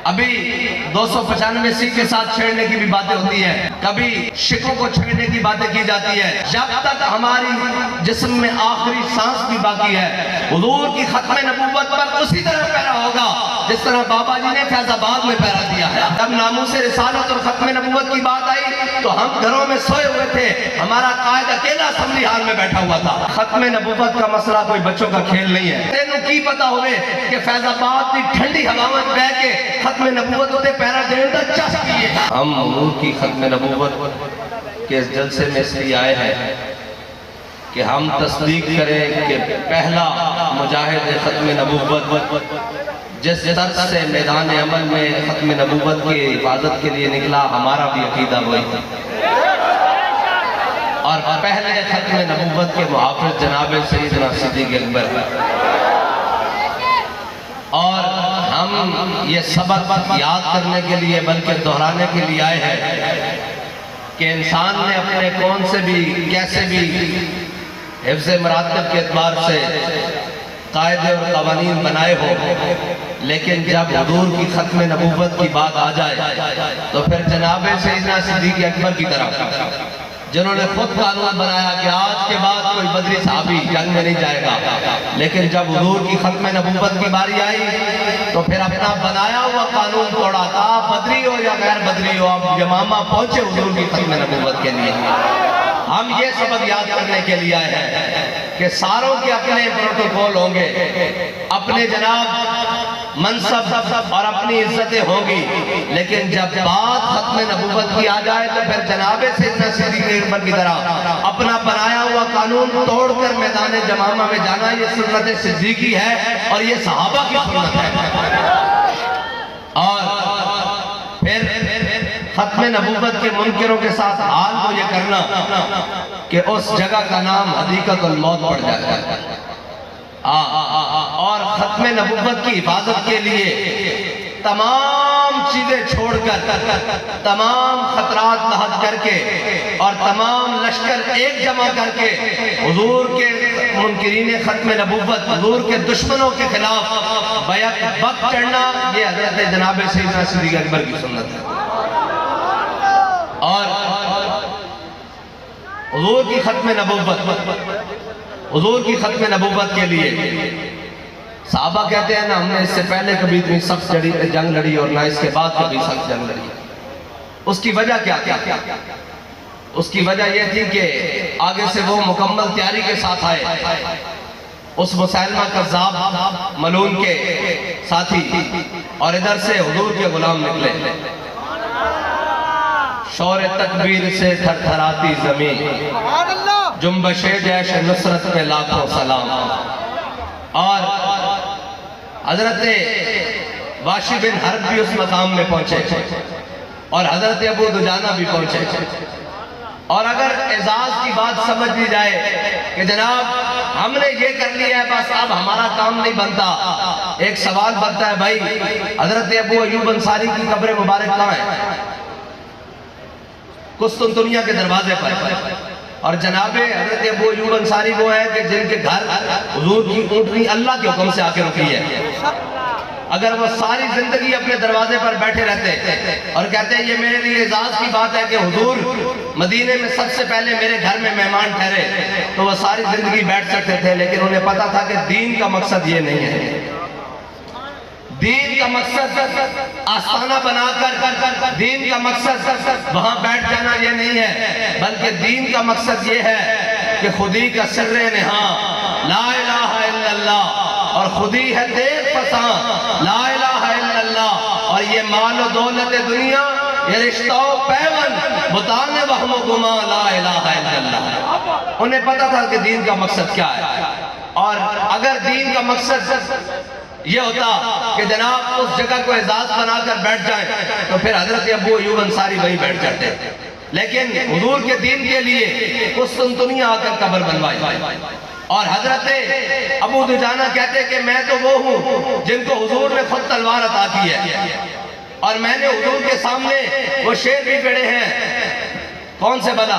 ابھی 295 کے ساتھ چھیڑنے کی بھی باتیں ہوتی ہیں، کبھی شکوں کو چھیڑنے کی باتیں کی جاتی ہے۔ جب تک ہماری جسم میں آخری سانس بھی باقی ہے، حضور کی ختم نبوت پر اسی طرح پیرا ہوگا جس طرح بابا جی نے فیض آباد میں پیرا دیا ہے۔ جب ناموس رسالت اور ختم نبوت کی بات آئی تو ہم گھروں میں سوئے ہوئے تھے، ہمارا قائد اکیلا اسمبلی ہال میں بیٹھا ہوا تھا۔ ختم نبوت کا مسئلہ کوئی بچوں کا کھیل نہیں ہے۔ تینوں کی پتا ہوئے کہ فیض آباد کی ٹھنڈی ہواؤں بہ کے ختم نبوت ہوتے پیرا دین دا چاہ سکیے۔ ہم حضور کی ختم نبوت کے اس جلسے میں اس لیے آئے ہیں کہ ہم تصدیق کریں کہ پہلا مجاہد ختم نبوت جس طرح سے میدان عمل میں ختم نبوت کی حفاظت کے لیے نکلا، ہمارا بھی عقیدہ وہی تھا۔ اور پہلے ختم نبوت کے محافظ جناب سیدنا صدیق اکبر، اور ہم یہ سبق یاد کرنے کے لیے بلکہ دہرانے کے لیے آئے ہیں کہ انسان نے اپنے کون سے بھی کیسے بھی حفظ مراتب کے اعتبار سے قاعدے اور قوانین بنائے ہو، لیکن جب حضور کی ختم نبوت کی بات آ جائے تو پھر جناب سیدنا صدیق اکبر کی طرف، جنہوں نے خود قانون بنایا کہ آج کے بعد کوئی بدری صحابی جنگ میں نہیں جائے گا، لیکن جب حضور کی ختم نبوت کی باری آئی تو پھر اپنا بنایا ہوا قانون توڑا تھا۔ بدری ہو یا غیر بدری ہو، اب یمامہ پہنچے حضور کی ختم نبوت کے لیے۔ ہم یہ سبق یاد کرنے کے لیے آئے ہیں کہ ساروں کے اپنے پروٹوکول ہوں گے، اپنے جناب منصب اور اپنی عزتیں ہوں گی، لیکن جب بات ختم نبوت کی آ جائے تو پھر جناب سیدنا صدیق اکبر کی طرح اپنا بنایا ہوا قانون توڑ کر میدان جمامہ میں جانا، یہ سنت صدیقی ہے اور یہ صحابہ کی سنت ہے۔ اور پھر ختم نبوت کے منکروں کے ساتھ حال کو یہ کرنا کہ اس جگہ کا نام حدیقۃ الموت پڑ جاتا ہے، اور ختم نبوت کی حفاظت کے لیے تمام چیزیں چھوڑ کر، تمام خطرات لاحق کر کے اور تمام لشکر ایک جمع کر کے حضور کے منکرین ختم نبوت، حضور کے دشمنوں کے خلاف بیک وقت چڑھنا، یہ حضرت جناب سیدنا صدیق اکبر کی سنت ہے۔ اور حضور کی ختم نبوت، حضور کی ختم نبوت کے لیے صحابہ کہتے ہیں نا، ہم نے اس سے پہلے کبھی اتنی سخت جنگ لڑی اور نہ اس کے بعد کبھی سخت جنگ لڑی۔ اس کی وجہ کیا تھی؟ اس کی وجہ یہ تھی کہ آگے سے وہ مکمل تیاری کے ساتھ آئے، اس مسیلمہ کذاب ملعون کے ساتھی، اور ادھر سے حضور کے غلام نکلے۔ شور تکبیر سے تھر تھراتی زمین، جنبش جیش نصرت پہ لاکھوں سلام۔ اور حضرت واشی بن حرب بھی اس مقام میں پہنچے اور حضرت ابو دجانہ بھی پہنچے۔ اور اگر اعزاز کی بات سمجھ لی جائے کہ جناب ہم نے یہ کر لیا ہے بس اب ہمارا کام نہیں بنتا، ایک سوال بنتا ہے بھائی حضرت ابو ایوب انصاری کی قبر مبارک کہاں ہے؟ قسطنطنیہ کے دروازے پر۔ اور جناب حضرت ابو ایوب انصاری وہ ہے کہ جن کے گھر حضور کی اونٹنی اللہ کے حکم سے آ کے رکی ہے۔ اگر وہ ساری زندگی اپنے دروازے پر بیٹھے رہتے اور کہتے ہیں یہ میرے لیے اعزاز کی بات ہے کہ حضور مدینے میں سب سے پہلے میرے گھر میں مہمان ٹھہرے، تو وہ ساری زندگی بیٹھ سکتے تھے، لیکن انہیں پتا تھا کہ دین کا مقصد یہ نہیں ہے۔ دین کا مقصد آستانہ بنا کر، دین کا مقصد وہاں بیٹھ جانا یہ نہیں ہے، بلکہ دین کا مقصد یہ ہے کہ خودی کا سر نہاں لا الہ الا اللہ، اور خودی ہے دیکھ پساں لا الہ الا اللہ، اور یہ مال و دولت دنیا، یہ رشتہ و پیون بتانے وہم و گماں لا الہ الا اللہ۔ انہیں پتا تھا کہ دین کا مقصد کیا ہے، اور اگر دین کا مقصد یہ ہوتا کہ جناب اس جگہ کو اعزاز بنا کر بیٹھ جائیں تو پھر حضرت ابو ایوب انصاری وہی بیٹھ جاتے، لیکن حضور کے دین کے لیے قسطنطنیہ آ کر قبر بنوائی۔ اور حضرت ابو دجانہ کہتے کہ میں تو وہ ہوں جن کو حضور نے خود تلوار عطا کی ہے، اور میں نے حضور کے سامنے وہ شعر بھی پڑھے ہیں۔ کون سے بلا؟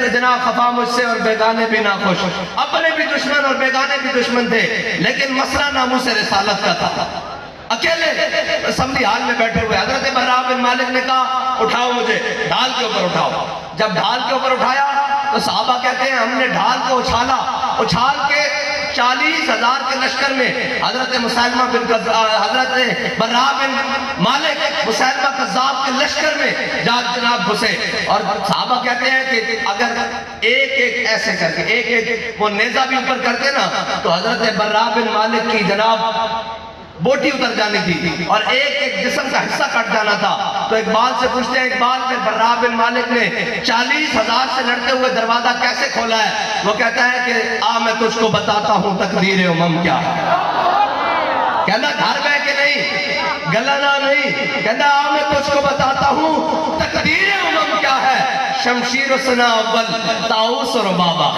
بھی جناب خفا مجھ سے اور بیگانے بھی ناخوش، اپنے بھی دشمن اور بیگانے بھی دشمن تھے، لیکن مسئلہ ناموس رسالت کا تھا۔ اکیلے اسمبلی ہال میں بیٹھے ہوئے حضرت براء بن مالک نے کہا اٹھاؤ مجھے، ڈھال کے اوپر اٹھاؤ۔ جب ڈھال کے اوپر اٹھایا تو صحابہ کہتے ہیں ہم نے ڈھال کو اچھالا، اچھال کے 40,000 کے لشکر میں حضرت براء بن مالک مسیلمہ کذاب کے لشکر میں جناب گھسے، اور صحابہ کہتے ہیں کہ اگر ایک ایک ایسے کر کے ایک ایک وہ نیزہ بھی اوپر کرتے نا تو حضرت براء بن مالک کی جناب بوٹی اتر جانی تھی اور ایک ایک جسم کا حصہ کٹ جانا تھا۔ تو اقبال سے پوچھتے ہیں اقبال کہ براء بن مالک نے 40,000 سے لڑتے ہوئے دروازہ کیسے کھولا ہے؟ وہ کہتا ہے کہ میں تجھ کو بتاتا ہوں تقدیر امم کیا ہے۔ کہنا گھر بہ کے نہیں، گلنا نہیں، کہنا میں تجھ کو بتاتا ہوں تقدیر امم کیا ہے، شمشیر و سنا اول طاؤس و ربابہ۔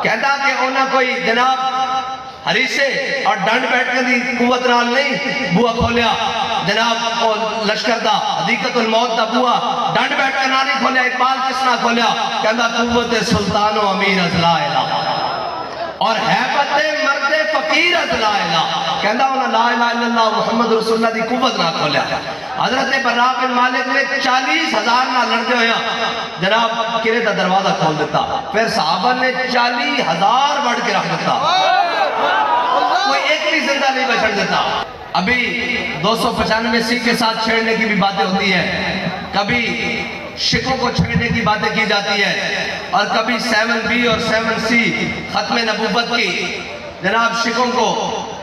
کہتا کہ انہاں کوئی جناب حریصے اور ڈنڈ بیٹھ کے دی قوت نال نہیں بوا کھولیا، جناب لشکر دا حدیقت الموت دا بوا ڈنڈ بیٹھ کے نہ نہیں کھولیا، اقبال کس نہ کھولیا؟ کہندا قوت سلطان و امیر از لا الہ اور حیبت مرد فقیر از لا الہ۔ کہندا انہاں لا الہ الا اللہ محمد رسول اللہ دی قوت نہ کھولیا۔ حضرت براء بن مالک نے 40,000 نہ لڑتے ہویا جناب کرے دا دروازہ کھول دیتا، پھر صحابہ نے 40,000 بڑھ کے رکھ دیتا، کوئی ایک بھی زندہ نہیں بچڑ دیتا۔ ابھی 295 سی کے ساتھ چھیڑنے کی بھی باتیں ہوتی ہیں، کبھی شکوں کو چھیڑنے کی باتیں کی جاتی ہے، اور کبھی 7B اور 7C ختم نبوت کی جناب شکوں کو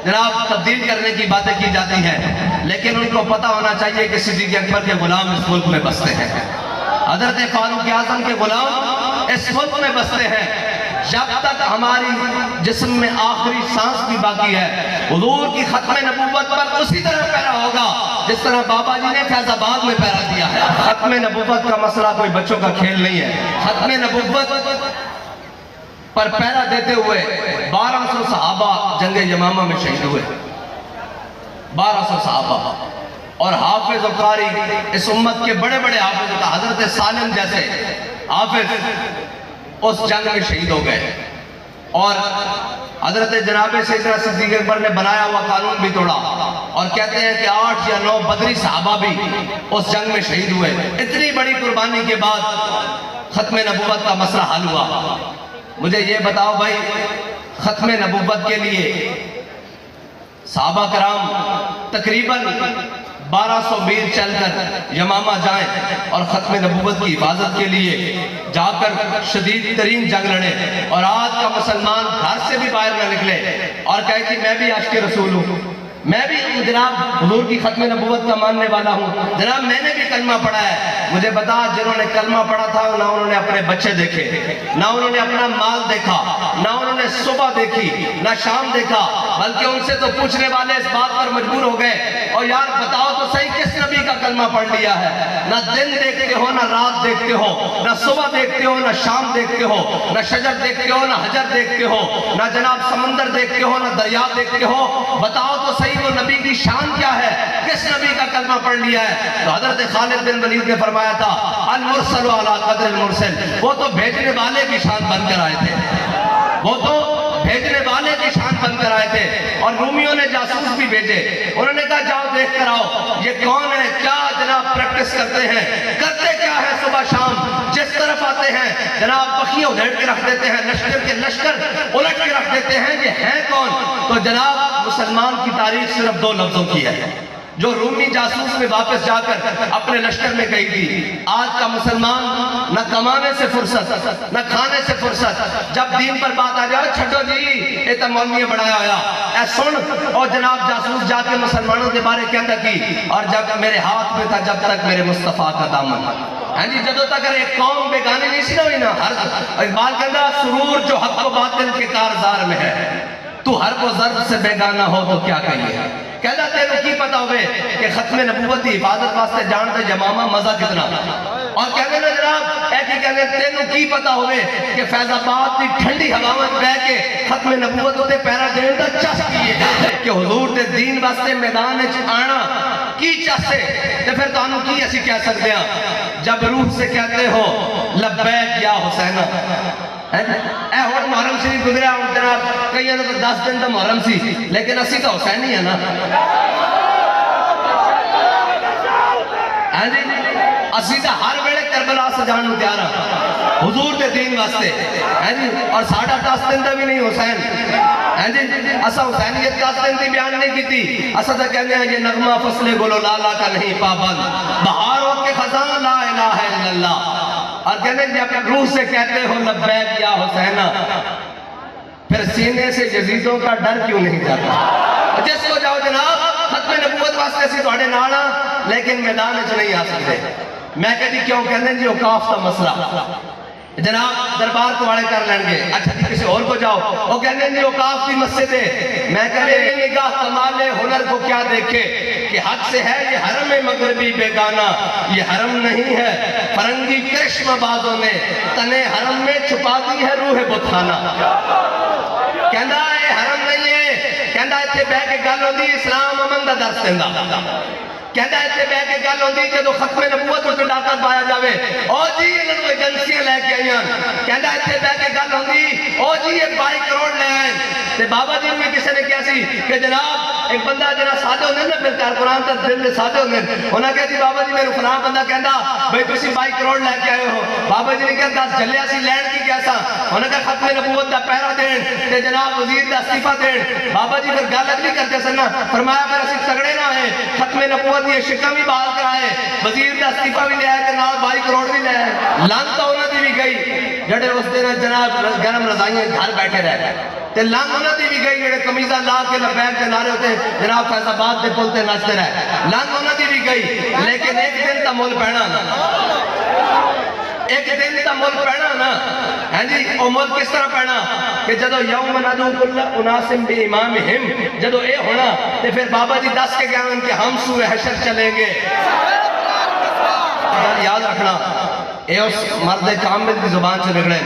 جناب تبدیل کرنے کی باتیں کی جاتی ہیں، لیکن ان کو پتہ ہونا چاہیے کہ صدیق اکبر کے غلام اس ملک میں بستے ہیں، حضرت فاروق اعظم کے غلام اس ملک میں بستے ہیں۔ جب تک ہماری جسم میں آخری سانس بھی باقی ہے، حضور کی ختم نبوت پر اسی طرح پیرا ہوگا جس طرح بابا جی نے فیض آباد میں پیرا دیا ہے۔ ختم نبوت کا مسئلہ کوئی بچوں کا کھیل نہیں ہے۔ ختم نبوت پر پیرا دیتے ہوئے 1200 صحابہ جنگ یمامہ میں شہید ہوئے، 1200 صحابہ، اور حافظ و قاری اس امت کے بڑے بڑے حافظ کا حضرت سالم جیسے حافظ اس جنگ میں شہید ہو گئے، اور حضرت جناب سیدنا صدیق اکبر نے بنایا ہوا قانون بھی توڑا، اور کہتے ہیں کہ 8 یا 9 بدری صحابہ بھی اس جنگ میں شہید ہوئے۔ اتنی بڑی قربانی کے بعد ختم نبوت کا مسئلہ حل ہوا۔ مجھے یہ بتاؤ بھائی، ختم نبوت کے لیے صحابہ کرام تقریباً 1200 میل چل کر یمامہ جائیں اور ختم نبوت کی حفاظت کے لیے جا کر شدید ترین جنگ لڑے، اور آج کا مسلمان گھر سے بھی باہر نہ نکلے اور کہے کہ میں بھی عاشق رسول ہوں، میں بھی جناب حضور کی ختم نبوت کا ماننے والا ہوں، جناب میں نے بھی کلمہ پڑھا ہے۔ مجھے بتا جنہوں نے کلمہ پڑھا تھا نہ انہوں نے اپنے بچے دیکھے، نہ انہوں نے اپنا مال دیکھا، نہ انہوں نے صبح دیکھی نہ شام دیکھا، بلکہ ان سے تو پوچھنے والے اس بات پر مجبور ہو گئے اور یار بتاؤ تو صحیح کس نبی کا کلمہ پڑھ لیا ہے؟ نہ دن دیکھتے ہو، نہ رات دیکھتے ہو، نہ صبح دیکھتے ہو، نہ شام دیکھتے ہو، نہ شجر دیکھتے ہو، نہ حجر دیکھتے ہو، نہ جناب سمندر دیکھتے ہو، نہ دریا دیکھتے ہو، بتاؤ تو صحیح وہ نبی کی شان کیا ہے؟ کس نبی کا کلمہ پڑھ لیا ہے؟ تو حضرت خالد بن ولید نے فرمایا تھا المرسل علی قدر المرسل، وہ تو بھیجنے والے کی شان بن کر آئے تھے، وہ تو بھیجنے والے کی شان بن کر آئے تھے۔ اور رومیوں نے جاسوس بھی بھیجے، انہوں نے کہا جاؤ دیکھ کر آؤ یہ کون ہے، کیا جناب پریکٹس کرتے ہیں، کرتے کیا ہے صبح شام، جس طرف آتے ہیں جناب پکھی ادھیڑ کے رکھ دیتے ہیں، لشکر کے لشکر الٹ کے رکھ دیتے ہیں، یہ ہے کون؟ تو جناب مسلمان کی تاریخ صرف 2 لفظوں کی ہے جو رومی جاسوس میں واپس جا کر اپنے لشکر میں گئی تھی۔ آج کا مسلمان نہ کمانے سے فرصت، نہ کھانے سے فرصت، جب دین پر بات آ جائے چھٹو جی یہ تو مولوی بڑھایا ہویا اے سن، اور جناب جاسوس جا کے مسلمانوں کے بارے کہتا کی، اور جب میرے ہاتھ میں تھا جب تک میرے مصطفیٰ کا دامن، ہاں جی جدو تک ایک قوم بیگانے نہیں سی نہ ہوئی نا، اقبال کہتا سرور جو حق و باطل کے کارزار میں ہے، تو حرب و ضرب سے بیگانہ ہو تو کیا کہیے؟ کہتا تیرے کی پتا ہوئے کہ ختم نبوت کی حفاظت واسطے جانتے یمامہ مزہ کتنا، اور کہتے ہیں جناب ایک ہی کہتے ہیں تیرے کی پتا ہوئے کہ فیض آباد کی ٹھنڈی ہواوں بہ کے ختم نبوت ہوتے پیرا دین دا چس کیے کہ حضور دے دین واسطے میدان آنا کی چاسے تے پھر تو انہوں کی ایسی کہہ سکتے ہیں جب روح سے کہتے ہو لبیک یا حسین اے ہون محرم شریف گزریا ہوں جناب کئی تو 10 دن تا محرم سی لیکن اسی تو حسین ہی ہے نا اسی تا ہر ویلے کربلا سجان نو تیار ہاں حضور دے دین واسطے اور ساڑھا 10 دن دا بھی نہیں حسین اسا حسینیت 10 دن دی بیان نہیں کیتی اسا تا کہنے ہیں یہ نغمہ فصل گلو لالا کا نہیں پابند بہاروں کے خزان لا الہ الا اللہ اور کہنے ہیں جب روح سے کہتے ہو لبیک یا حسینہ پھر سینے سے یزیدوں کا ڈر کیوں نہیں جاتا جس کو جاؤ جناب ختم نبوت واسطے سی توڑے نانا لیکن میدان اچھ نہیں آ سکتے میں کہتی کیوں کہنے ہیں جی اوقاف کا مسئلہ جناب دربار کو والے کر لیں گے اچھا جی کسی اور کو جاؤ وہ کہنے ہیں جی اوقاف کی مسجد ہے میں کہنے نگاہ کمال ہنر کو کیا دیکھے کہ حق سے ہے یہ حرم مغربی بیگانہ یہ حرم نہیں ہے فرنگی کرشم بازوں نے تنے حرم میں چھپا دی ہے روح بتخانہ کہندہ ہے حرم نہیں ہے کہندہ اتھے بے کے گل ہوندی اسلام امن دا درس دیندہ کہندہ اتھے بے کے گل ہوندی جدو ختم نبوت کو ڈاکر پایا جاوے او جی انہوں نے ایجنسیاں لے کے آئیاں کہندہ اتھے بے کے گل ہوندی او جی یہ 22 کروڑ لے آئیں تے بابا جی میں کسی نے کیا سی کہ جناب ایک بندہ جناب سادے ہوندے نا پھر قرآن تک دل میں سادے ہوندے انہاں کہتی بابا جی میرے فلاں بندہ کہندہ بھئی تسی 22 کروڑ لے کے آئے ہو بابا جی نے کہا 10 جلیا سی لینڈ کی کیسا انہاں کہا ختم نبوت دا پہرا دین تے جناب وزیر دا استعفیٰ دین بابا جی پھر گل اگلی کرتے سننا فرمایا پھر اسی تگڑے نہ ہیں ختم نبوت یہ شکم ہی بحال کرائے وزیر دا استعفیٰ بھی لے آئے تے نال 22 کروڑ بھی لے آئے لانتا انہاں دی بھی گئی جڑے اس دن جناب گرم رضائیں گھر بیٹھے رہے تے لانگ انہاں دی بھی گئی جڑے قمیضہ لا کے لبیک کے نعرے ہوتے جناب فیض آباد دے پلتے ناچتے رہے لانگ انہاں دی بھی گئی لیکن ایک دن تا مول پہنا نا ایک دن تا مول پہنا نا ہیں جی او مول کس طرح پہنا کہ جدو یوم ندو کل اناسم بی امامہم جدو اے ہونا تے پھر بابا جی دس کے گیا ان کے ہم سوئے حشر چلیں گے یاد رکھنا اے اس مرد کامل کی زبان سے نکلے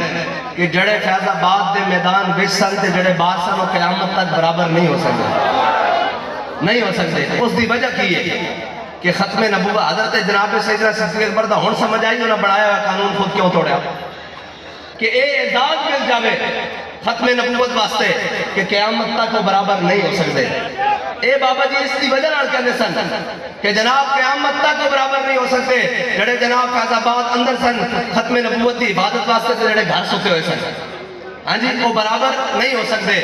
کہ جڑے فیض آباد دے میدان وچ سن تے جڑے باہر سن و قیامت تک برابر نہیں ہو سکتے نہیں ہو سکتے اس دی وجہ کی ہے کہ ختم نبوت حضرت جناب سیدنا صدیق اکبر دا ہن سمجھ آئی انہاں بڑھایا ہوا قانون خود کیوں توڑیا کہ اے اعزاز مل جاوے ختم نبوت واسطے کہ قیامت تک وہ برابر نہیں ہو سکتے اے بابا جی اس کی وجہ نال کہنے سن کہ جناب قیامت تک وہ برابر نہیں ہو سکتے جڑے جناب فیض آباد اندر سن ختم نبوت دی عبادت واسطے جڑے گھر سکتے ہوئے سن ہاں جی وہ برابر نہیں ہو سکتے